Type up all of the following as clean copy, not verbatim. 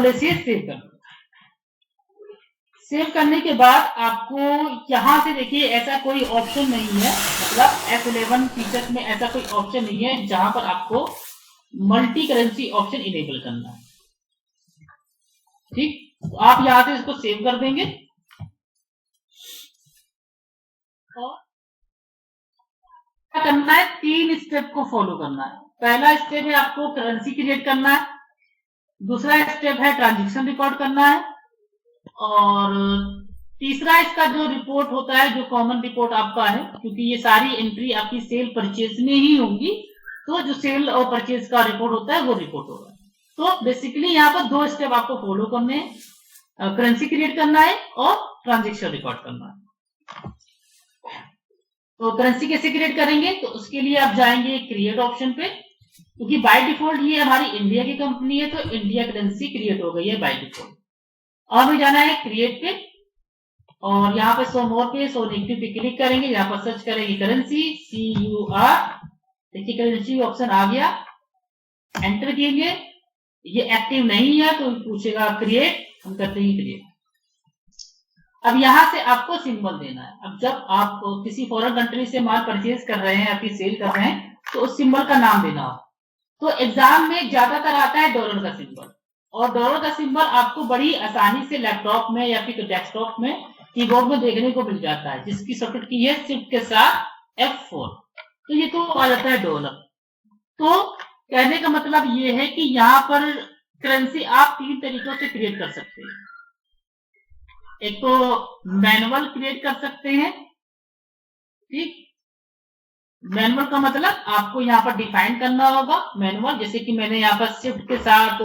Policy save कर दो। Save करने के बाद आपको यहां से देखिए ऐसा कोई ऑप्शन नहीं है, मतलब F11 फीचर्स में ऐसा कोई ऑप्शन नहीं है जहां पर आपको मल्टी करेंसी ऑप्शन इनेबल करना है। ठीक, तो आप यहां से इसको सेव कर देंगे और क्या करना है, 3 स्टेप को फॉलो करना है। पहला स्टेप है आपको करेंसी क्रिएट करना है, दूसरा स्टेप है ट्रांजैक्शन रिकॉर्ड करना है, और तीसरा इसका जो रिपोर्ट होता है, जो कॉमन रिपोर्ट आपका है, क्योंकि ये सारी एंट्री आपकी सेल परचेज में ही होंगी, तो जो सेल और परचेज का रिपोर्ट होता है वो रिपोर्ट होगा। तो बेसिकली यहाँ पर 2 स्टेप आपको फॉलो करने हैं, करेंसी क्रिएट करना है और ट्रांजैक्शन रिकॉर्ड करना है। तो करेंसी कैसे क्रिएट करेंगे, तो उसके लिए आप जाएंगे क्रिएट ऑप्शन पे, क्योंकि बाय डिफॉल्ट ये हमारी इंडिया की कंपनी है, तो इंडिया करेंसी क्रिएट हो गई है बाय डिफॉल्ट। और हमें जाना है क्रिएट पे, और यहाँ पे शो मोर पे, शो नेगेटिव पे क्लिक करेंगे, यहाँ पर सर्च करेंगे करेंसी CUR, देखिए करेंसी ऑप्शन आ गया, एंटर कीजिए। ये एक्टिव नहीं है तो पूछेगा क्रिएट, हम करते हैं क्रिएट। अब यहां से आपको सिंबल देना है। अब जब आप किसी फॉरेन कंट्री से माल परचेज कर रहे हैं या फिर सेल कर रहे हैं, तो उस सिंबल का नाम देना हो। तो एग्जाम में ज्यादातर आता है डॉलर का सिंबल, और डॉलर का सिंबल आपको बड़ी आसानी से लैपटॉप में या फिर डेस्कटॉप में कीबोर्ड में देखने को मिल जाता है, जिसकी शॉर्टकट की है शिफ्ट के साथ F4। तो ये तो आ जाता है डॉलर। तो कहने का मतलब ये है कि यहाँ पर करेंसी आप 3 तरीकों से क्रिएट कर सकते हैं। एक तो मैनुअल क्रिएट कर सकते हैं, ठीक, मैनुअल का मतलब आपको यहाँ पर डिफाइन करना होगा मैनुअल, जैसे कि मैंने यहाँ पर शिफ्ट के साथ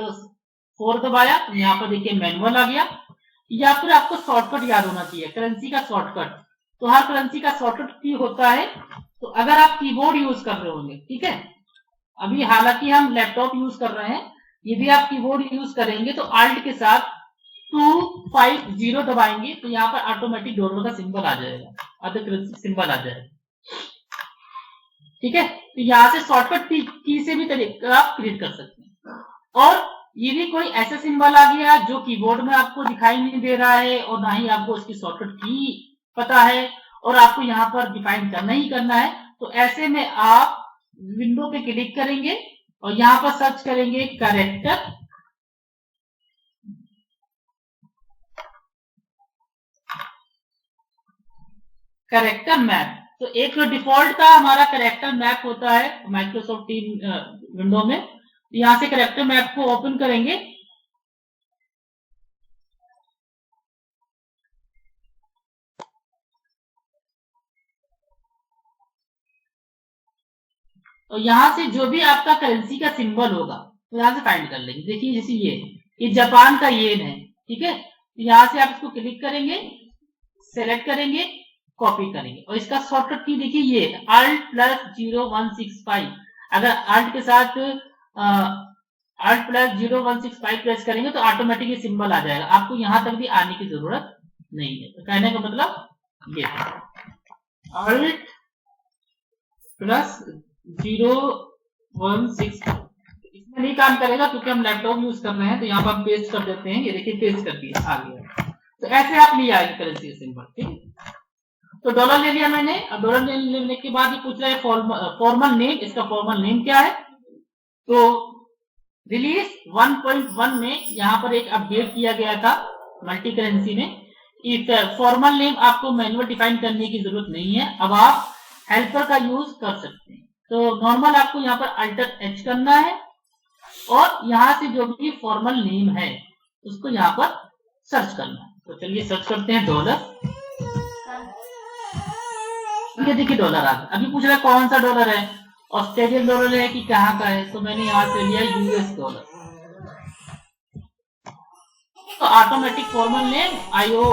4 दबाया, तो यहाँ पर देखिए मैनुअल आ गया। या फिर आपको शॉर्टकट याद होना चाहिए, करेंसी का शॉर्टकट, तो हर करेंसी का शॉर्टकट की होता है। तो अगर आप कीबोर्ड यूज कर रहे होंगे, ठीक है, अभी हालांकि हम लैपटॉप यूज कर रहे हैं, यदि आप कीबोर्ड यूज करेंगे तो अल्ट के साथ 250 दबाएंगे, तो यहाँ पर ऑटोमेटिक डॉलर का सिंबल आ जाएगा, अदर करेंसी सिंबल आ जाएगा, ठीक है। तो यहाँ से शॉर्टकट की से भी तरीका आप क्रिएट कर सकते हैं। और यदि कोई ऐसा सिंबल आ गया जो कीबोर्ड में आपको दिखाई नहीं दे रहा है और ना ही आपको उसकी शॉर्टकट की पता है और आपको यहाँ पर डिफाइन करना ही करना है, तो ऐसे में आप विंडो पे क्लिक करेंगे और यहाँ पर सर्च करेंगे कैरेक्टर मैप। तो एक डिफॉल्ट का हमारा कैरेक्टर मैप होता है माइक्रोसॉफ्ट टीम विंडो में, यहां से कैरेक्टर मैप को ओपन करेंगे। और यहां से जो भी आपका करेंसी का सिंबल होगा तो यहां से फाइंड कर लेंगे। देखिए जैसे ये जापान का येन है, ठीक है, तो यहां से आप इसको क्लिक करेंगे, सेलेक्ट करेंगे, कॉपी करेंगे, और इसका शॉर्टकट की देखिए ये Alt+0165। अगर Alt के साथ Alt+0165 प्रेस करेंगे तो ऑटोमेटिक ये सिंबल आ जाएगा, आपको यहां तक भी आने की जरूरत नहीं है। तो कहने का मतलब ये Alt+0165 इसमें नहीं काम करेगा क्योंकि हम लैपटॉप यूज कर रहे हैं। तो यहाँ पर पेस्ट कर देते हैं, ये देखिए पेस्ट कर दिया, आ गया। तो ऐसे आप ले आएंगे करेंसी सिंबल, ठीक है। तो डॉलर ले लिया मैंने। अब डॉलर लेने के बाद ये पूछ रहा है फॉर्मल नेम, इसका फॉर्मल नेम क्या है। तो रिलीज 1.1 में यहाँ पर एक अपडेट किया गया था मल्टी करेंसी में, इस फॉर्मल नेम आपको मैनुअल डिफाइन करने की जरूरत नहीं है, अब आप हेल्पर का यूज कर सकते हैं। तो नॉर्मल आपको यहाँ पर Alt+H करना है और यहाँ से जो भी फॉर्मल नेम है उसको यहाँ पर सर्च करना है। तो चलिए सर्च करते हैं डॉलर। ये देखिए डॉलर आ गया। अभी पूछ रहा है कौन सा डॉलर है, ऑस्ट्रेलियन डॉलर है कि कहाँ का है, तो मैंने यहाँ से लिया US डॉलर। तो automatic formal name ISO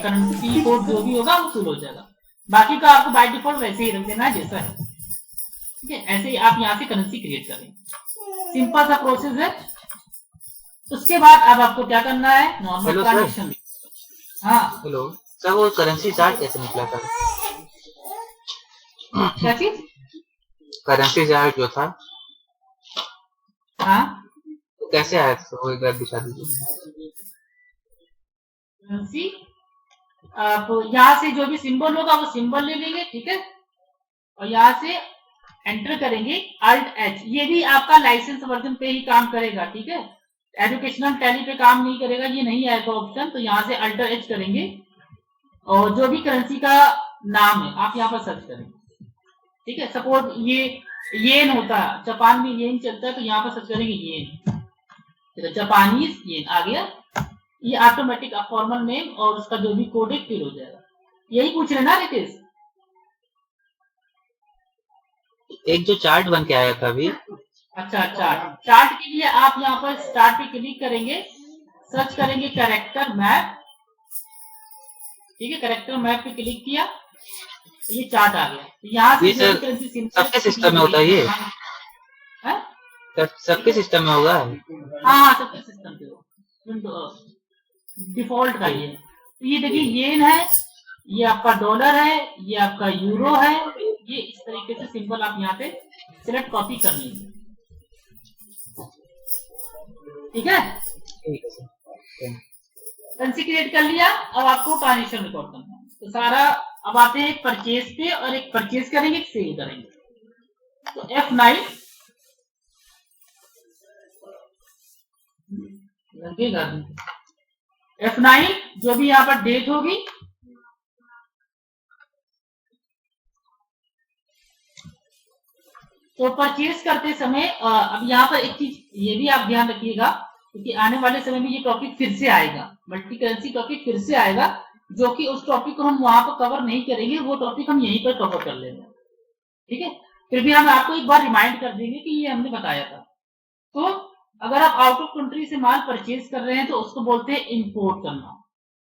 currency code जो भी होगा वो फुल हो जाएगा। बाकी का आपको बाय डिफॉल्ट वैसे ही रख देना है जैसा है, ठीक है। ऐसे ही आप यहाँ से करेंसी क्रिएट करें, सिंपल सा प्रोसेस है। उसके बाद अब आपको क्या करना है, नॉर्मल ट्रांजेक्शन। हाँ हेलो सर, वो करेंसी चार्ट कैसे निकला था? क्या चीज? करेंसी चार्ट जो था, हाँ कैसे आया था, वो एक बार दिखा दीजिए। करेंसी आप यहाँ से जो भी सिंबल होगा वो सिंबल ले लेंगे, ठीक है, और यहाँ से एंटर करेंगे Alt H। ये भी आपका लाइसेंस वर्जन पे ही काम करेगा, ठीक है, एजुकेशनल टैली पे काम नहीं करेगा, ये नहीं आएगा ऑप्शन। तो यहाँ से Alt H करेंगे और जो भी करेंसी का नाम है आप यहाँ पर सर्च करेंगे, ठीक है। सपोज ये येन होता है, जापान में येन चलता है, तो यहाँ पर सर्च करेंगे येन, तो जापानीज येन आ गया। ये ऑटोमेटिक फॉर्मल नेम और उसका जो भी कोड है फिल हो जाएगा। यही पूछ रहे ना रितेश? एक जो चार्ट बन के आया था अभी। अच्छा, चार्ट के लिए आप यहाँ पर स्टार्ट पे क्लिक करेंगे, सर्च करेंगे कैरेक्टर मैप, ठीक है, कैरेक्टर मैप पे क्लिक किया, ये चार्ट आ गया। यहाँ से सबके सिस्टम में होता है ये? सबके सिस्टम में होगा? हाँ, सबके सिस्टम पे डिफॉल्ट का ये। तो ये देखिए येन है, ये आपका डॉलर है, ये आपका यूरो है, ये इस तरीके से सिंबल आप यहाँ पे सिलेक्ट कॉपी कर लीजिए, ठीक है। करेंसी क्रिएट कर लिया। अब आपको ट्रांजेक्शन रिकॉर्ड करना है, तो सारा अब आते हैं एक परचेज पे, और एक परचेज करेंगे, एक सेल करेंगे। तो F9 लगेगा, F9 जो भी यहाँ पर डेट होगी, तो परचेज करते समय अब यहाँ पर एक चीज ये भी आप ध्यान रखिएगा, क्योंकि आने वाले समय में ये टॉपिक फिर से आएगा, मल्टी करेंसी टॉपिक फिर से आएगा, जो कि उस टॉपिक को हम वहां पर कवर नहीं करेंगे, वो टॉपिक हम यहीं पर कवर कर लेंगे, ठीक है। फिर भी हम आपको एक बार रिमाइंड कर देंगे कि ये हमने बताया था। तो अगर आप आउट ऑफ कंट्री से माल परचेज कर रहे हैं तो उसको बोलते हैं इंपोर्ट करना,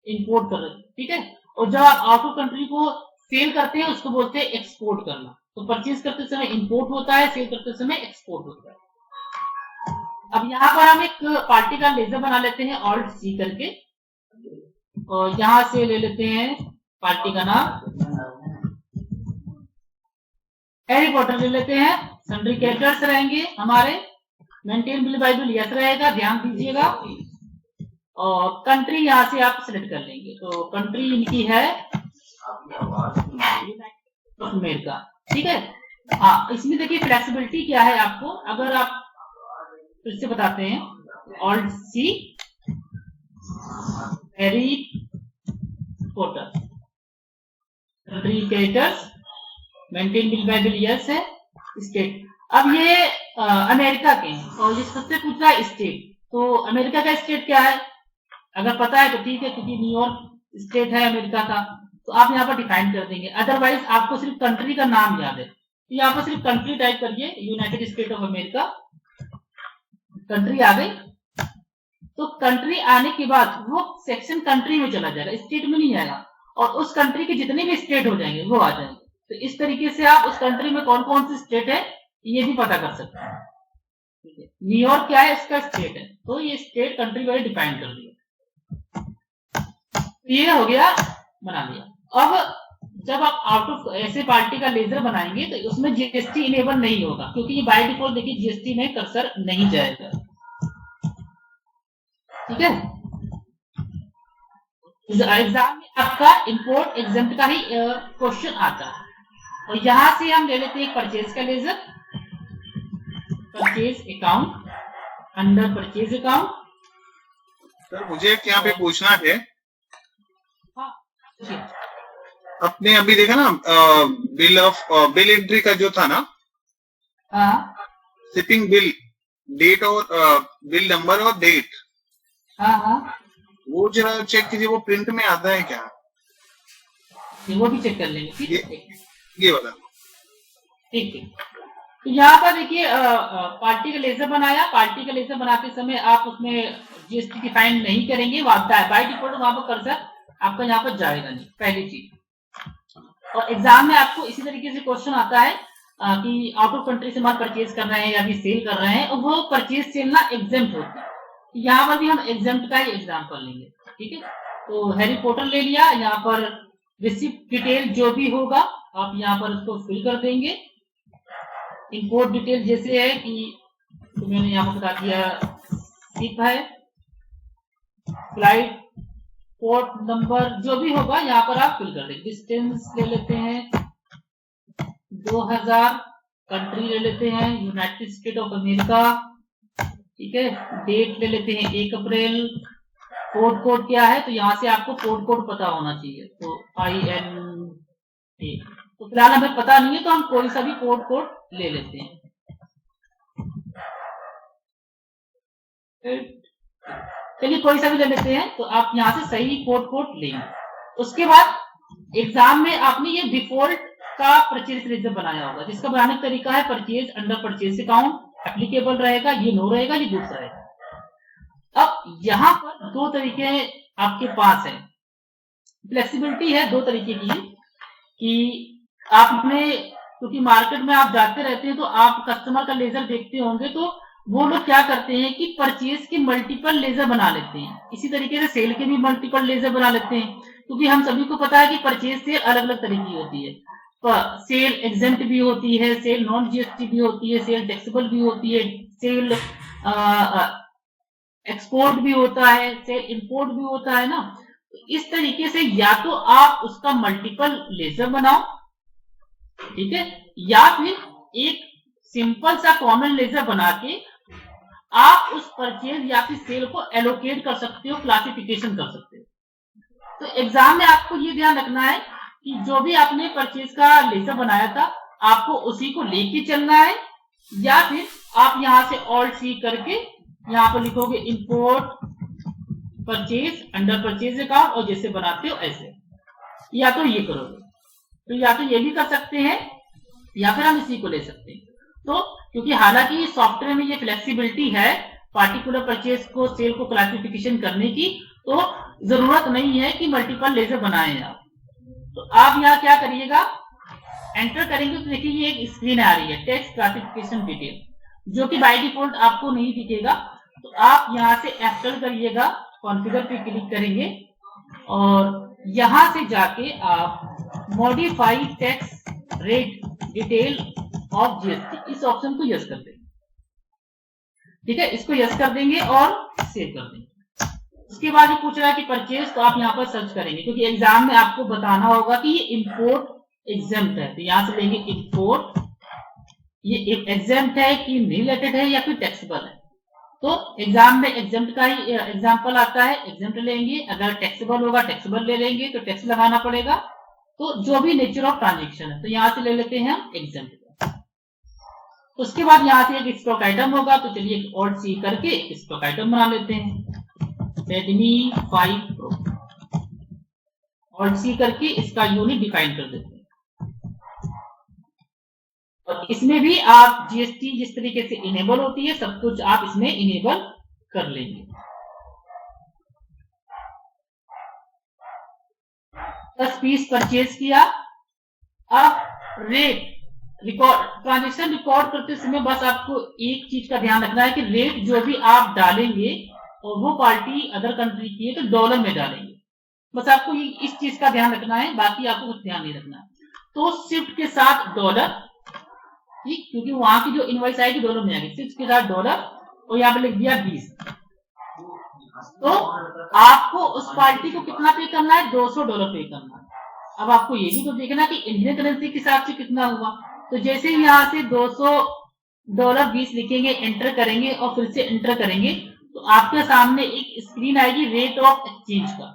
इंपोर्ट कर रहे हैं, ठीक है। और जब आप आउट ऑफ कंट्री को सेल करते हैं उसको बोलते हैं एक्सपोर्ट करना। तो परचेज करते समय इंपोर्ट होता है, सेल करते समय एक्सपोर्ट होता है। अब यहाँ पर हम एक पार्टी का लेजर बना लेते हैं Alt C करके, और यहाँ से ले लेते हैं पार्टी का नाम हैरी पॉटर ले लेते हैं, सन्ड्री कैरेक्टर्स रहेंगे हमारे, मेंटेन बिल बाइबल यस रहेगा, ध्यान दीजिएगा, और कंट्री यहाँ से आप सिलेक्ट कर लेंगे। तो कंट्री इनकी है अमेरिका, ठीक है। हाँ, इसमें देखिए फ्लेक्सिबिलिटी क्या है आपको, अगर आप फिर से बताते हैं Alt C Harry Potter, sundry characters, maintain bill Bible yes है, स्टेट। अब ये अमेरिका के हैं, और ये सबसे पूछ रहा है स्टेट। तो अमेरिका का स्टेट क्या है, अगर पता है तो ठीक है, क्योंकि न्यूयॉर्क स्टेट है अमेरिका का, तो आप यहाँ पर डिफाइन कर देंगे। अदरवाइज आपको सिर्फ कंट्री का नाम याद है, तो यहाँ पर सिर्फ कंट्री टाइप करिए, United State of America, country आ गई। तो कंट्री आने के बाद वो सेक्शन कंट्री में चला जाएगा, स्टेट में नहीं आएगा, और उस कंट्री के जितने भी स्टेट हो जाएंगे वो आ जाएंगे। तो इस तरीके से आप उस कंट्री में कौन कौन सी स्टेट है ये भी पता कर सकते हैं, ठीक है। न्यूयॉर्क क्या है, इसका स्टेट है, तो ये स्टेट कंट्री वाइज डिफाइन कर दिया, ये हो गया, बना लिया। अब जब आप आउट ऑफ ऐसे पार्टी का लेजर बनाएंगे तो उसमें जीएसटी इनेबल नहीं होगा, क्योंकि ये बाय डिफॉल्ट देखिए जीएसटी में कर्सर नहीं जाएगा, ठीक है। एग्जाम में आपका इंपोर्ट एग्जाम का ही क्वेश्चन आता है। और यहां से हम ले लेते हैं परचेज का ledger, purchase account, under purchase account. Sir मुझे एक यहाँ पे पूछना है, हाँ, अपने अभी देखा ना बिल एंट्री का जो था ना, हाँ, शिपिंग बिल डेट और बिल नंबर और डेट, हाँ, हाँ, वो जरा चेक कीजिए, वो प्रिंट में आता है क्या? वो भी चेक कर लेंगे, ठीक है, ये बता, ठीक है। तो यहाँ पर देखिए पार्टी का लेजर बनाया, पार्टी का लेजर बनाते समय आप उसमें जीएसटी डिफाइन नहीं करेंगे, वादा है बाय डिफॉल्ट वहां पर कर्सर आपका यहाँ पर जाएगा नहीं, पहली चीज। और एग्जाम में आपको इसी तरीके से क्वेश्चन आता है कि आउट ऑफ कंट्री से माल परचेज कर रहे हैं या भी सेल कर रहे हैं, और वो परचेज सेल ना एग्जेम्प्ट होती है। यहाँ पर भी हम एग्जाम्प्ट का ही एग्जाम्पल लेंगे, ठीक है। तो हैरी पॉटर ले लिया, यहाँ पर रिसिप्ट डिटेल जो भी होगा आप यहाँ पर उसको फिल कर देंगे। इंपोर्ट डिटेल जैसे है कि तो मैंने यहाँ पर बता दिया शिप है, फ्लाइट पोर्ट नंबर जो भी होगा यहाँ पर आप फिल कर देंगे। डिस्टेंस ले लेते हैं 2000, कंट्री ले लेते हैं यूनाइटेड स्टेट ऑफ अमेरिका, ठीक है। डेट ले लेते हैं 1 अप्रैल। पोर्ट कोड क्या है, तो यहाँ से आपको पोर्ट कोड पता होना चाहिए, तो INA। तो फिलहाल हमें पता नहीं है तो हम कोई सा भी पोर्ट कोड ले लेते हैं। चलिए कोई सा भी ले लेते हैं, तो आप यहाँ से सही पोर्ट कोड लेंगे। उसके बाद एग्जाम में आपने ये डिफॉल्ट का परचेज रिजर्व बनाया होगा, जिसका बनाने का तरीका है purchase under purchase account, applicable रहेगा, ये नो रहेगा, ये गुड्स रहेगा। अब यहाँ पर दो तरीके आपके पास है, फ्लेक्सिबिलिटी है दो तरीके की, कि आप अपने, क्योंकि मार्केट में आप जाते रहते हैं तो आप कस्टमर का लेजर देखते होंगे, तो वो लोग क्या करते हैं कि परचेज के मल्टीपल लेजर बना लेते हैं। इसी तरीके से सेल के भी मल्टीपल लेजर बना लेते हैं, क्योंकि हम सभी को पता है कि परचेज सेल अलग अलग तरह की होती है। सेल एग्जेम्प्ट भी होती है, सेल नॉन जीएसटी भी होती है, सेल टैक्सेबल भी होती है, सेल एक्सपोर्ट भी होता है, सेल इंपोर्ट भी होता है ना। तो इस तरीके से या तो आप उसका मल्टीपल लेजर बनाओ, ठीक है, या फिर एक सिंपल सा कॉमन लेजर बना के आप उस परचेज या फिर सेल को एलोकेट कर सकते हो, क्लासिफिकेशन कर सकते हो। तो एग्जाम में आपको ये ध्यान रखना है कि जो भी आपने परचेज का लेजर बनाया था आपको उसी को लेके चलना है, या फिर आप यहां से ऑल्ट सी करके यहां पर लिखोगे import purchase under purchase account, और जैसे बनाते हो ऐसे, या तो ये करोगे, तो या तो ये भी कर सकते हैं या फिर हम इसी को ले सकते हैं। तो क्योंकि हालांकि सॉफ्टवेयर में ये फ्लेक्सिबिलिटी है पार्टिकुलर परचेज को सेल को क्लासिफिकेशन करने की, तो जरूरत नहीं है कि मल्टीपल लेजर बनाए आप। तो आप यहाँ क्या करिएगा, एंटर करेंगे तो देखिए ये एक स्क्रीन आ रही है टेक्स्ट क्लासिफिकेशन डिटेल, जो कि बाय डिफॉल्ट आपको नहीं दिखेगा। तो आप यहाँ से F12 करिएगा, कॉन्फ़िगर पे क्लिक करेंगे और यहां से जाके आप modify text rate detail of GST, इस ऑप्शन को यस कर देंगे, ठीक है। इसको यस कर देंगे और सेव कर देंगे। उसके बाद ये पूछ रहा है कि परचेज, तो आप यहाँ पर सर्च करेंगे, क्योंकि एग्जाम में आपको बताना होगा कि ये इंपोर्ट एग्जेम्प्ट है, तो यहां से लेंगे इंपोर्ट, ये एग्जेम्प्ट है कि रिलेटेड है या फिर टैक्सेबल है। तो एग्जाम में एग्जेम्प्ट का ही एग्जाम्पल आता है, एग्जेम्प्ट लेंगे, अगर टैक्सेबल होगा टैक्सेबल ले लेंगे, तो टैक्स लगाना पड़ेगा। तो जो भी नेचर ऑफ ट्रांजेक्शन है, तो यहां से ले लेते हैं हम एग्जेम्प्ट। उसके बाद यहां से एक स्टॉक आइटम होगा, तो चलिए ऑल्ट सी करके स्टॉक आइटम बना लेते हैं, रेडमी 5 प्रो, ऑल्ट सी करके इसका यूनिट डिफाइन कर देते हैं। और इसमें भी आप जीएसटी जिस तरीके से इनेबल होती है सब कुछ आप इसमें इनेबल कर लेंगे। 10 पीस परचेज किया। अब रेट रिकॉर्ड, ट्रांजेक्शन रिकॉर्ड करते समय बस आपको एक चीज का ध्यान रखना है कि रेट जो भी आप डालेंगे और वो पार्टी अदर कंट्री की है तो डॉलर में डालेंगे, बस आपको इस चीज का ध्यान रखना है, बाकी आपको कुछ ध्यान नहीं रखना है। तो शिफ्ट के साथ डॉलर, ठीक, क्योंकि वहां की जो इनवॉइस आएगी डॉलर में आएगी, शिफ्ट के साथ डॉलर, और यहाँ पे लिख दिया 20। तो आपको उस पार्टी को कितना पे करना है, $200 पे करना है। अब आपको ये भी तो देखना कि इंडियन करेंसी के हिसाब से कितना हुआ, तो जैसे यहाँ से $200.20 लिखेंगे, एंटर करेंगे और फिर से एंटर करेंगे, तो आपके सामने एक स्क्रीन आएगी रेट ऑफ एक्सचेंज का।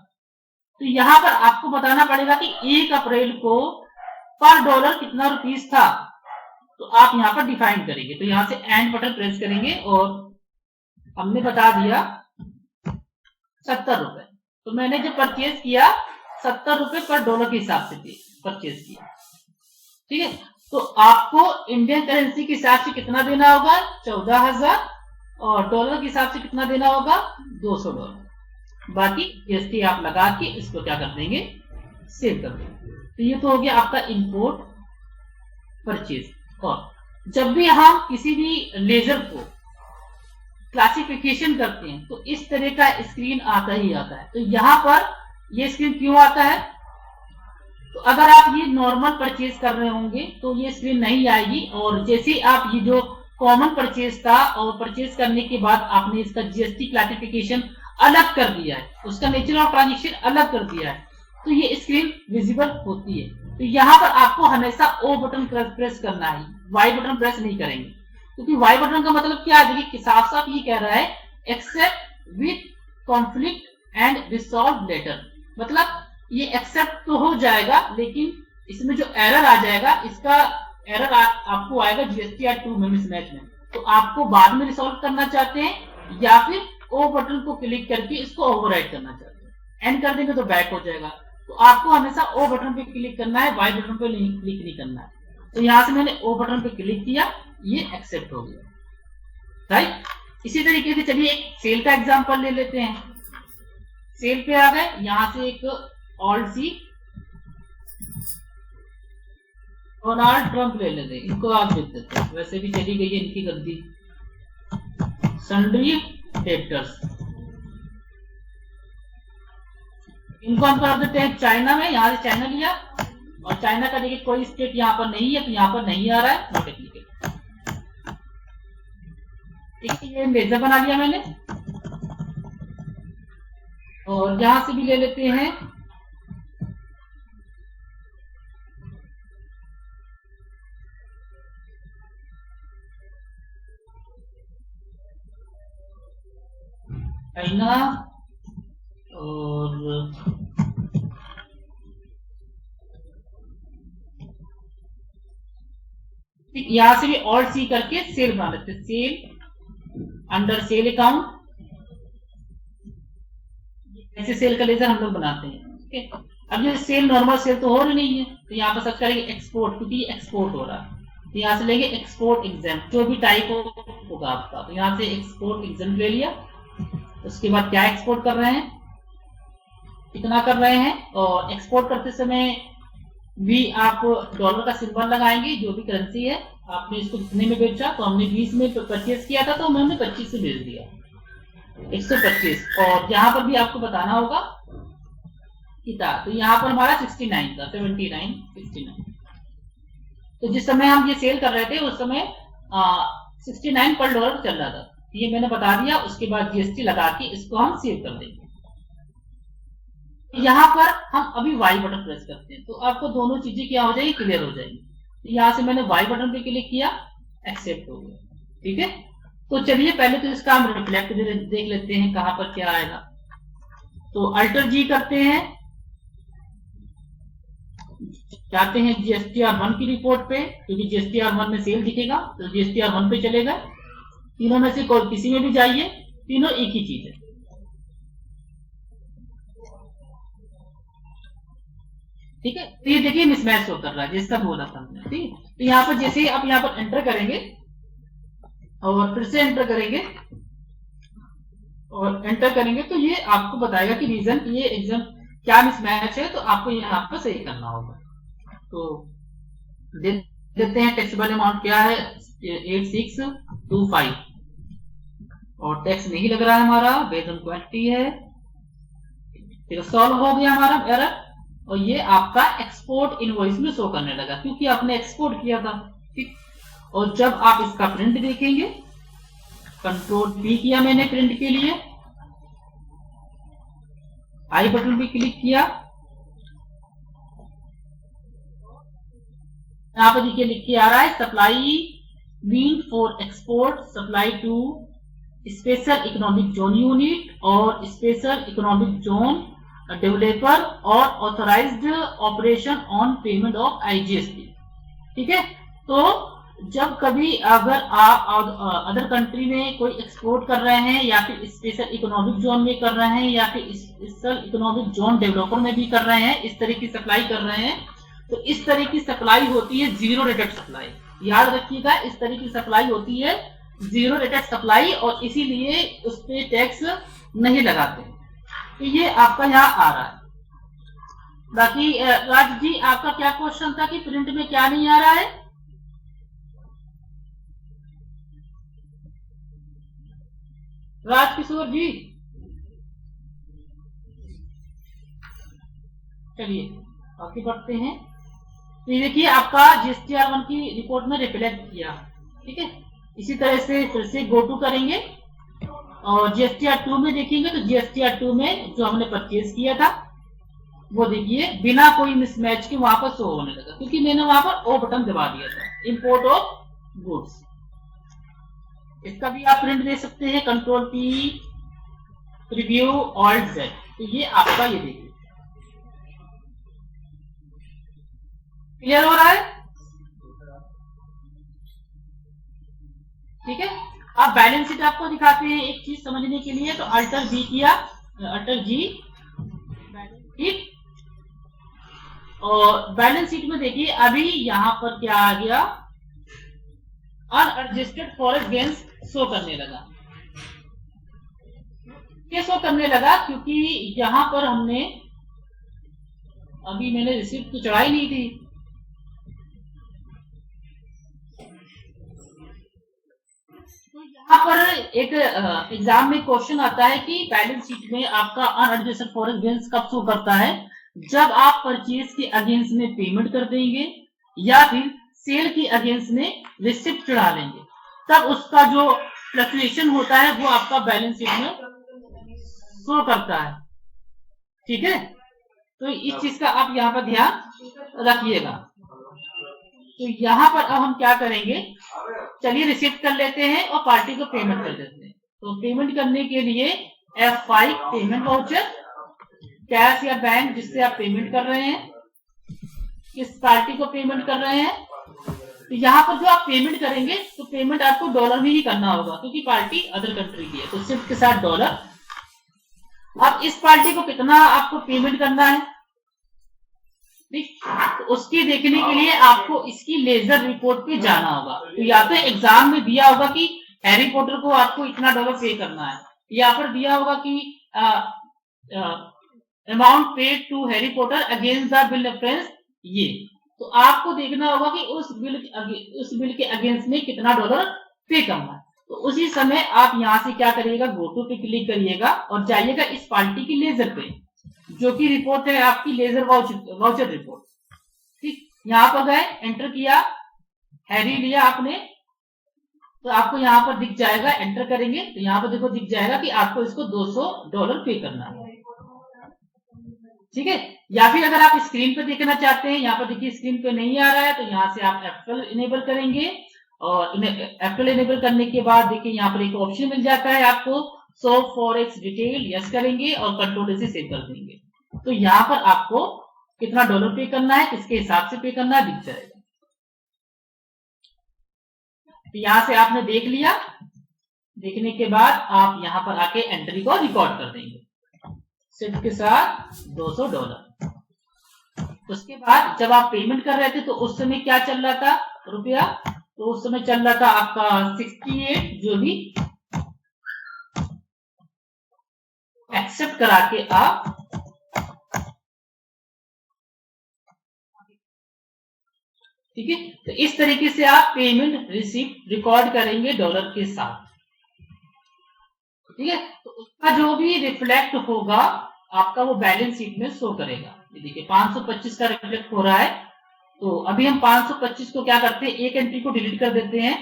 तो यहाँ पर आपको बताना पड़ेगा कि 1 अप्रैल को पर डॉलर कितना रुपीस था, तो आप यहाँ पर डिफाइन करेंगे। तो यहाँ से एंड बटन प्रेस करेंगे और हमने बता दिया 70 रुपए। तो मैंने जब परचेज किया 70 रुपए पर डॉलर के हिसाब से परचेज किया, ठीक है। तो आपको इंडियन करेंसी के हिसाब से कितना देना होगा, 14,000, और डॉलर के हिसाब से कितना देना होगा, $200। बाकी जीएसटी आप लगा के इसको क्या कर देंगे, सेव कर देंगे। तो ये तो हो गया आपका इंपोर्ट परचेज। और जब भी हम किसी भी लेजर को क्लासिफिकेशन करते हैं तो इस तरह का स्क्रीन आता ही आता है। तो यहाँ पर ये स्क्रीन क्यों आता है, तो अगर आप ये नॉर्मल परचेज कर रहे होंगे तो ये स्क्रीन नहीं आएगी, और जैसे आप ये जो कॉमन परचेज था और परचेज करने के बाद आपने इसका जीएसटी क्लासिफिकेशन अलग कर दिया है, उसका नेचर ऑफ ट्रांजेक्शन अलग कर दिया है, तो ये स्क्रीन विजिबल होती है। तो यहाँ पर आपको हमेशा ओ बटन प्रेस करना है, वाई बटन प्रेस नहीं करेंगे, क्योंकि वाई बटन का मतलब क्या है, देखिए साफ साफ ये कह रहा है accept with conflict and resolve letter, मतलब ये एक्सेप्ट तो हो जाएगा लेकिन इसमें जो एरर आ जाएगा, इसका एरर आपको आएगा जीएसटीआर 2 में मिसमैच में, तो आपको बाद में रिसॉल्व करना चाहते हैं या फिर ओ बटन को क्लिक करके इसको ओवरराइट करना चाहते हैं, एंड कर देंगे तो बैक हो जाएगा। तो आपको हमेशा ओ बटन पे क्लिक करना है, वाई बटन पे क्लिक नहीं करना है। तो यहां से मैंने ओ बटन पे क्लिक किया, ये एक्सेप्ट हो गया, राइट। इसी तरीके से चलिए एक सेल का एग्जांपल ले लेते हैं। सेल पे आ गए, यहां से एक ऑल्ट सी डोनाल्ड ट्रंप ले लेते हैं, इनको आप देख देते हैं, वैसे भी चली गई है इनकी गद्दी। सन्ड्री डेब्टर्स, इनको हम कर देते हैं चाइना में, यहां से चाइना लिया और चाइना का देखिए कोई स्टेट यहां पर नहीं है, तो यहां पर नहीं आ रहा है, नॉट एप्लीकेबल। ठीक है, ये मेजर बना लिया मैंने। और यहां से भी ले लेते हैं चाइना, और यहां से भी ऑल्ट सी करके सेल बना लेते हैं, सेल अंडर सेल अकाउंट, ऐसे सेल का लेजर हम लोग बनाते हैं। ठीक है, अब ये सेल नॉर्मल सेल तो हो रही नहीं है, तो यहाँ पर सर्च करेंगे एक्सपोर्ट, क्योंकि ये एक्सपोर्ट हो रहा है, तो यहाँ से लेंगे एक्सपोर्ट एग्जाम, जो भी टाइप होगा आपका, तो यहाँ से एक्सपोर्ट एग्जाम ले लिया। उसके बाद क्या एक्सपोर्ट कर रहे हैं, कितना कर रहे हैं, और एक्सपोर्ट करते समय भी आप डॉलर का सिंबल लगाएंगे, जो भी करेंसी है। आपने इसको कितने में बेचा, तो हमने 20 में परचेज किया था, तो हमने 25 से बेच दिया, 125। और यहाँ पर भी आपको बताना होगा कितना, तो यहाँ पर हमारा 69 था, 79, 69। तो जिस समय हम ये सेल कर रहे थे उस समय 69 पर डॉलर चल रहा था, ये मैंने बता दिया। उसके बाद जीएसटी लगा के इसको हम सेव कर देंगे। यहां पर हम अभी वाई बटन प्रेस करते हैं, तो आपको दोनों चीजें क्या हो जाएगी, क्लियर हो जाएगी। यहां से मैंने वाई बटन पे क्लिक किया, एक्सेप्ट हो गया। ठीक है, तो चलिए पहले तो इसका हम रिफ्लेक्ट देख लेते हैं कहां पर क्या आएगा। तो अल्टर जी करते हैं, जाते हैं जीएसटीआर 1 की रिपोर्ट पे, क्योंकि जीएसटीआर 1 में सेल दिखेगा, तो जीएसटीआर 1 पे चलेगा। तीनों में से कोई किसी में भी जाइए, तीनों एक ही चीज है। ठीक है, तो ये देखिए मिसमैच शो कर रहा है, जैसा बोला था हमने। ठीक है, तो यहाँ पर जैसे ही आप यहाँ पर एंटर करेंगे और फिर से एंटर करेंगे और एंटर करेंगे, तो ये आपको बताएगा कि रीजन ये एग्जाम क्या मिसमैच है, तो आपको यहाँ पर सही करना होगा। तो देते हैं टैक्सेबल अमाउंट क्या है, 8625, और टैक्स नहीं लग रहा है हमारा, वेतन क्वांटिटी है। फिर सॉल्व हो गया हमारा एरर, और ये आपका एक्सपोर्ट इनवॉइस में शो करने लगा, क्योंकि आपने एक्सपोर्ट किया था। ठीक, और जब आप इसका प्रिंट देखेंगे, कंट्रोल पी किया मैंने प्रिंट के लिए, आई बटन पे क्लिक किया, यहां पर देखिए लिख के आ रहा है supply mean for export, supply to special economic zone unit और स्पेशल इकोनॉमिक जोन डेवलपर और authorised operation on payment of IGST. ठीक है, तो जब कभी अगर आप अदर कंट्री में कोई एक्सपोर्ट कर रहे हैं या फिर स्पेशल इकोनॉमिक जोन में कर रहे हैं या फिर स्पेशल इकोनॉमिक जोन डेवलपर में भी कर रहे हैं, इस तरह की सप्लाई कर रहे हैं, तो इस तरह की सप्लाई होती है जीरो रेटेड सप्लाई। याद रखिएगा, इस तरह की सप्लाई होती है जीरो रेटेड सप्लाई, और इसीलिए उस पर टैक्स नहीं लगाते। तो ये आपका यहाँ आ रहा है। बाकी राज जी आपका क्या क्वेश्चन था कि प्रिंट में क्या नहीं आ रहा है? राजकिशोर जी, चलिए आगे बढ़ते हैं। तो ये देखिए आपका जीएसटीआर 1 की रिपोर्ट में रिफ्लेक्ट किया। ठीक है, इसी तरह से फिर से गो टू करेंगे और जीएसटीआर 2 में देखेंगे तो जीएसटीआर 2 में जो हमने परचेज किया था वो देखिए बिना कोई मिसमैच के वहां पर शो होने लगा, क्योंकि मैंने वहां पर ओ बटन दबा दिया था, इंपोर्ट ऑफ गुड्स। इसका भी आप प्रिंट दे सकते हैं, control P, preview, alt Z. तो ये आपका ये देखिए क्लियर हो रहा है, ठीक है। अब बैलेंस शीट आपको दिखाते हैं एक चीज समझने के लिए, तो अल्टर जी किया, अल्टर जी बैलेंस शीट, और बैलेंस शीट में देखिए अभी यहां पर क्या आ गया, अनएडजस्टेड फॉरेक्स गेन्स शो करने लगा। ये शो करने लगा क्योंकि यहां पर हमने अभी मैंने रिसिप्ट तो चढ़ाई नहीं थी, तो यहाँ पर एक एग्जाम में क्वेश्चन आता है कि बैलेंस शीट में आपका अनएडजस्टेड फॉरेक्स गेन्स कब शो करता है, जब आप परचेज के अगेंस्ट में पेमेंट कर देंगे या फिर सेल के अगेंस्ट में रिसिप्ट चढ़ा लेंगे, तब उसका जो फ्लक्चुएशन होता है वो आपका बैलेंस शीट में शो करता है, ठीक है। तो इस चीज का आप यहाँ पर ध्यान रखिएगा। तो यहाँ पर अब हम क्या करेंगे, चलिए रिसिप्ट कर लेते हैं और पार्टी को पेमेंट कर देते हैं। तो पेमेंट करने के लिए F5 पेमेंट वाउचर, कैश या बैंक जिससे आप पेमेंट कर रहे हैं, किस पार्टी को पेमेंट कर रहे हैं। तो यहाँ पर जो आप पेमेंट करेंगे तो पेमेंट आपको डॉलर में ही करना होगा, क्योंकि पार्टी अदर कंट्री की है, तो शिफ्ट के साथ डॉलर। अब इस पार्टी को कितना आपको पेमेंट करना है, ठीक, तो उसकी देखने के लिए आपको इसकी लेजर रिपोर्ट पे जाना होगा। तो या तो एग्जाम में दिया होगा कि हैरी पॉटर को आपको इतना डॉलर पे करना है, या फिर दिया होगा कि amount paid to Harry Potter against the bill reference, ये तो आपको देखना होगा कि उस बिल के अगेंस्ट में कितना डॉलर पे करना है। तो उसी समय आप यहाँ से क्या करिएगा, गो टू पे क्लिक करिएगा और जाइएगा इस पार्टी की लेजर पे, जो कि रिपोर्ट है आपकी लेजर वाउचर रिपोर्ट, ठीक। यहाँ पर गए, एंटर किया, हैरी लिया आपने, तो आपको यहाँ पर दिख जाएगा, एंटर करेंगे तो यहाँ पर देखो दिख जाएगा कि आपको इसको $200 पे करना है, ठीक है। या फिर अगर आप स्क्रीन पे देखना चाहते हैं, यहाँ पर देखिए स्क्रीन पे नहीं आ रहा है, तो यहाँ से आप एप्पल इनेबल करेंगे और एप्पल इनेबल करने के बाद देखिए यहाँ पर एक ऑप्शन मिल जाता है आपको, शो फॉरेक्स डिटेल, यस करेंगे और कंट्रोल से सेव कर देंगे। तो यहाँ पर आपको कितना डॉलर पे करना है, किसके हिसाब से पे करना है, दिख जाएगा। तो यहाँ से आपने देख लिया, देखने के बाद आप यहाँ पर आके एंट्री को रिकॉर्ड कर देंगे शिफ्ट के साथ $200। उसके बाद जब आप पेमेंट कर रहे थे तो उस समय क्या चल रहा था रुपया, तो उस समय चल रहा था आपका 68, जो भी एक्सेप्ट करा के आप ठीक है। तो इस तरीके से आप पेमेंट रिसीप्ट रिकॉर्ड करेंगे डॉलर के साथ, ठीक है। तो उसका जो भी रिफ्लेक्ट होगा आपका वो बैलेंस शीट में शो करेगा। ये देखिए 525 का रिफ्लेक्ट हो रहा है। तो अभी हम 525 को क्या करते हैं, एक एंट्री को डिलीट कर देते हैं,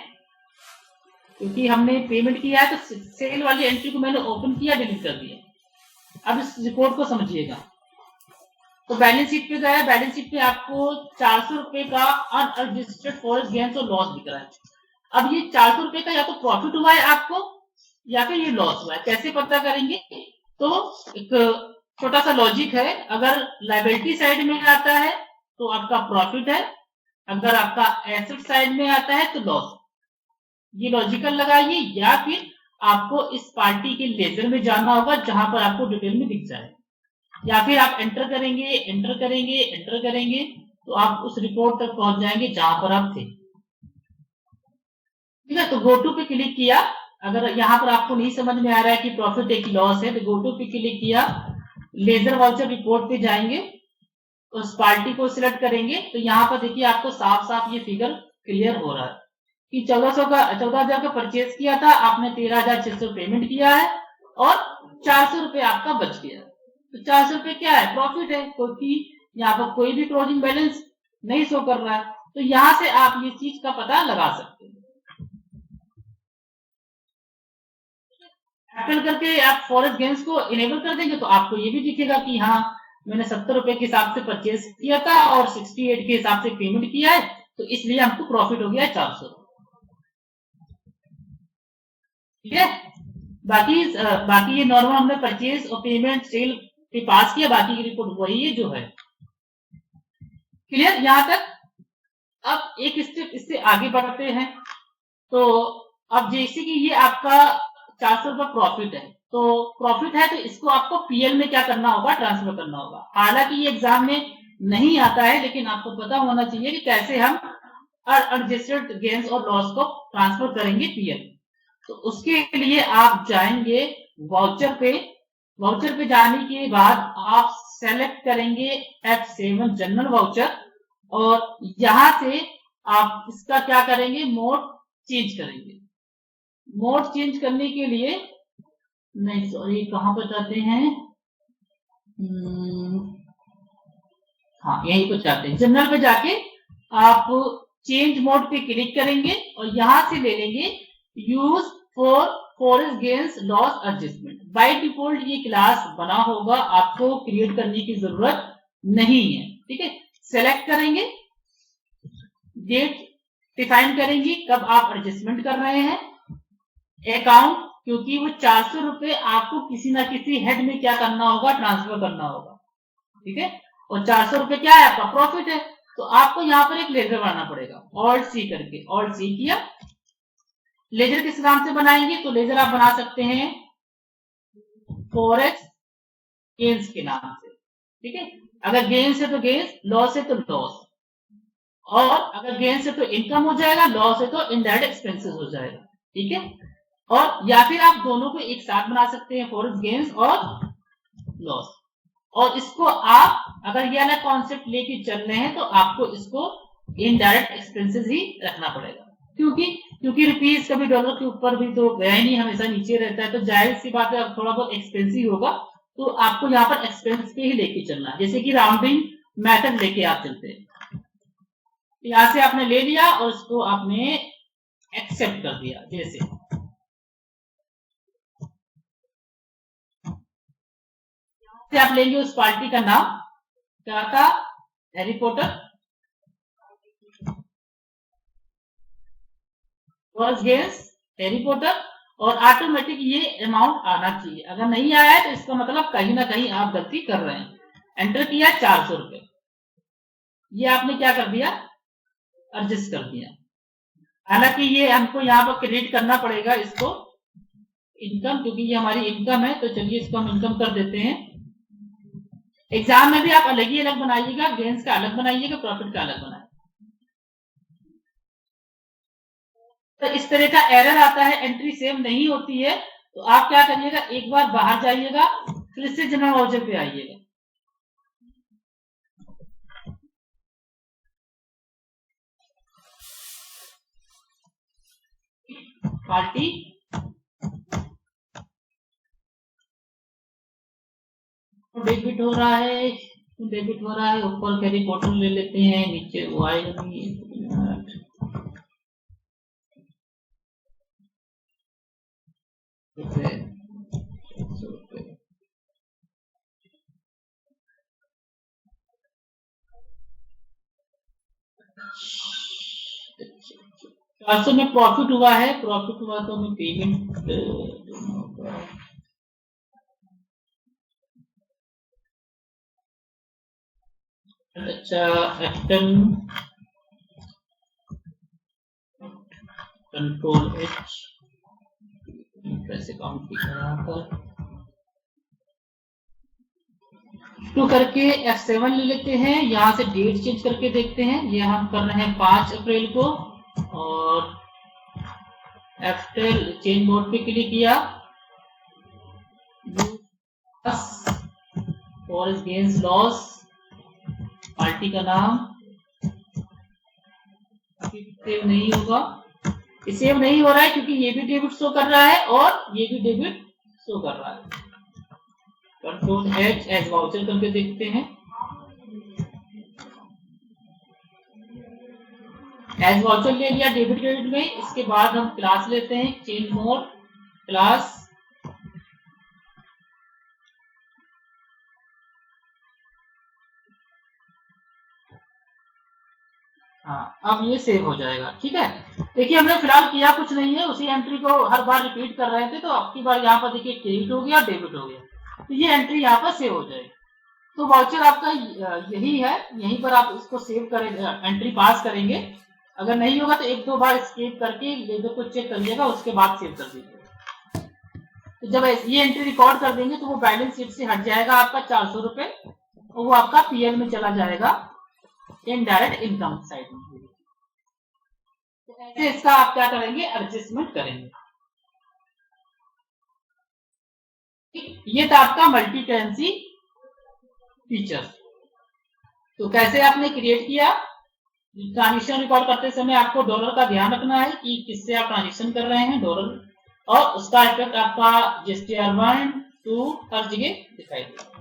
क्योंकि हमने पेमेंट किया है तो सेल वाली एंट्री को मैंने ओपन किया, डिलीट कर दिया। अब इस रिपोर्ट को समझिएगा। तो बैलेंस शीट पे गया, बैलेंस शीट पे आपको ₹400 का अनएडजस्टेड फॉरेक्स गेन्स और लॉस दिख रहा है। अब ये ₹400 का या तो प्रॉफिट हुआ है आपको या फिर ये लॉस हुआ है, कैसे पता करेंगे। तो एक छोटा सा लॉजिक है, अगर लायबिलिटी साइड में आता है तो आपका प्रॉफिट है, अगर आपका एसेट साइड में आता है तो लॉस। ये लॉजिकल लगाइए, या फिर आपको इस पार्टी के लेजर में जाना होगा जहां पर आपको डिटेल में दिख जाए, या फिर आप एंटर करेंगे, एंटर करेंगे, एंटर करेंगे तो आप उस रिपोर्ट तक पहुंच जाएंगे जहां पर आप थे, ठीक है। तो गो टू पे क्लिक किया, अगर यहाँ पर आपको नहीं समझ में आ रहा है कि प्रॉफिट है कि लॉस है, तो गो टू पे क्लिक किया, लेजर वाउचर रिपोर्ट पे जाएंगे, उस पार्टी को सिलेक्ट करेंगे। तो यहाँ पर देखिए आपको साफ साफ ये फिगर क्लियर हो रहा है कि 14,000 का परचेज किया था आपने, 13,600 पेमेंट किया है और ₹400 आपका बच गया। तो ₹400 क्या है, प्रॉफिट है, क्योंकि यहाँ पर कोई भी क्लोजिंग बैलेंस नहीं शो कर रहा है। तो यहाँ से आप ये चीज का पता लगा सकते हैं। एप्पल करके आप फॉरेस्ट गेन्स को इनेबल कर देंगे तो आपको ये भी दिखेगा कि हाँ मैंने 70 रुपए के हिसाब से परचेज किया था और 68 के हिसाब से पेमेंट किया है, तो इसलिए हमको प्रॉफिट हो गया 400। ठीक है, बाकी ये नॉर्मल हमने परचेज और पेमेंट सेल पे पास किया, बाकी की रिपोर्ट वही है जो है। क्लियर यहां तक? अब एक स्टेप इससे आगे बढ़ते हैं। तो अब जैसे कि ये आपका 400 रुपए प्रॉफिट है, तो प्रॉफिट है तो इसको आपको पीएल में क्या करना होगा, ट्रांसफर करना होगा। हालांकि ये एग्जाम में नहीं आता है, लेकिन आपको पता होना चाहिए कि कैसे हम अनएडजस्टेड गेन्स और लॉस को ट्रांसफर करेंगे पीएल। तो उसके लिए आप जाएंगे वाउचर पे। वाउचर पे जाने के बाद आप सेलेक्ट करेंगे F7 जनरल वाउचर, और यहां से आप इसका क्या करेंगे, मोड चेंज करेंगे। मोड चेंज करने के लिए नहीं, सॉरी, कहां पर जाते हैं, हाँ यहीं पर जाते हैं। जनरल पे जाके आप चेंज मोड पे क्लिक करेंगे और यहां से ले लेंगे use for forest gains loss adjustment. By default ये क्लास बना होगा, आपको क्रिएट करने की जरूरत नहीं है। ठीक है, सेलेक्ट करेंगे, डेट डिफाइन करेंगे कब आप एडजस्टमेंट कर रहे हैं, अकाउंट, क्योंकि वो 400 रुपए आपको किसी ना किसी हेड में क्या करना होगा, ट्रांसफर करना होगा। ठीक है, और 400 रुपए क्या है, आपका प्रॉफिट है। तो आपको यहाँ पर एक लेजर बनाना पड़ेगा, ऑल्ट सी करके, ऑल्ट सी किया। लेजर किस नाम से बनाएंगे, तो लेजर आप बना सकते हैं फॉरेक्स गेन्स के नाम से। ठीक है, अगर गेन्स है तो गेन्स, लॉस है तो लॉस, और अगर गेन्स है तो इनकम हो जाएगा, लॉस है तो इनडायरेक्ट एक्सपेंसेस हो जाएगा। ठीक है, और या फिर आप दोनों को एक साथ बना सकते हैं, फॉरेक्स गेन्स और लॉस। और इसको आप अगर ये वाला कॉन्सेप्ट लेके चल रहे हैं तो आपको इसको इनडायरेक्ट एक्सपेंसेस ही रखना पड़ेगा, क्योंकि रुपीज कभी डॉलर के ऊपर भी तो गया ही नहीं, हमेशा नीचे रहता है, तो जाहिर सी बात है थोड़ा बहुत एक्सपेंसिव होगा, तो आपको यहाँ पर एक्सपेंस पे ही लेके चलना है। जैसे कि राउंडिंग मेथड लेके आप चलते हैं, यहां से आपने ले लिया और इसको आपने एक्सेप्ट कर दिया। जैसे से आप लेंगे उस पार्टी का नाम, क्या था, Harry Potter, forest gains, Harry Potter, और ऑटोमेटिक ये अमाउंट आना चाहिए। अगर नहीं आया है तो इसका मतलब कहीं ना कहीं आप गलती कर रहे हैं। एंटर किया 400 रुपए, ये आपने क्या कर दिया, एडजस्ट कर दिया। हालांकि ये हमको यहाँ पर क्रेडिट करना पड़ेगा इसको इनकम, क्योंकि ये हमारी इनकम है, तो चलिए इसको हम इनकम कर देते हैं। एग्जाम में भी आप अलग ही अलग बनाइएगा, गेन्स का अलग बनाइएगा, प्रॉफिट का अलग बनाइएगा। तो इस तरह का एरर आता है, एंट्री सेम नहीं होती है, तो आप क्या करिएगा, एक बार बाहर जाइएगा, फिर से जनरल वाउचर पे आइएगा। पार्टी डेबिट हो रहा है, डेबिट हो रहा है, ऊपर कैरी पोर्टल ले लेते हैं, नीचे वो आएगा नहीं। चार में प्रॉफिट हुआ है, प्रॉफिट हुआ तो हमें पेमेंट अच्छा, action control H, interest account की तो करके F7 ले लेते हैं, यहां से डेट चेंज करके देखते हैं। ये हम कर रहे हैं 5 अप्रैल को, और F10 चेंज मोड पे क्लिक किया, फॉरेस्ट गेन्स लॉस, पार्टी का नाम, सेव नहीं होगा, सेव नहीं हो रहा है क्योंकि ये भी डेबिट शो कर रहा है और ये भी डेबिट शो कर रहा है। कंट्रोल H एज वाउचर करके देखते हैं, एज वाउचर ले लिया डेबिट क्रेडिट में। इसके बाद हम क्लास लेते हैं, चेंज मोड क्लास हाँ, अब ये सेव हो जाएगा। ठीक है, देखिए हमने फिलहाल किया कुछ नहीं है, उसी एंट्री को हर बार रिपीट कर रहे थे, तो आपकी बार यहाँ पर देखिए क्रेडिट हो गया, डेबिट हो गया, तो ये एंट्री यहाँ पर सेव हो जाएगी। तो वाउचर आपका यही है, यहीं पर आप इसको सेव करेंगे, एंट्री पास करेंगे। अगर नहीं होगा तो एक दो बार स्केप करके लेबर को चेक करिएगा, उसके बाद सेव कर दीजिएगा। तो जब ये एंट्री रिकॉर्ड कर देंगे तो वो बैलेंस शीट से हट जाएगा आपका 400 रुपए, और वो आपका पीएल में चला जाएगा, इनडायरेक्ट इनकम साइड में। तो ऐसे इसका आप क्या करेंगे, एडजस्टमेंट करेंगे। ये था आपका मल्टी करेंसी फीचर। तो कैसे आपने क्रिएट किया, ट्रांजेक्शन रिकॉर्ड करते समय आपको डॉलर का ध्यान रखना है कि किससे आप ट्रांजेक्शन कर रहे हैं, डॉलर, और उसका इफेक्ट आपका GSTR 1, 2 हर जगह दिखाई देगा।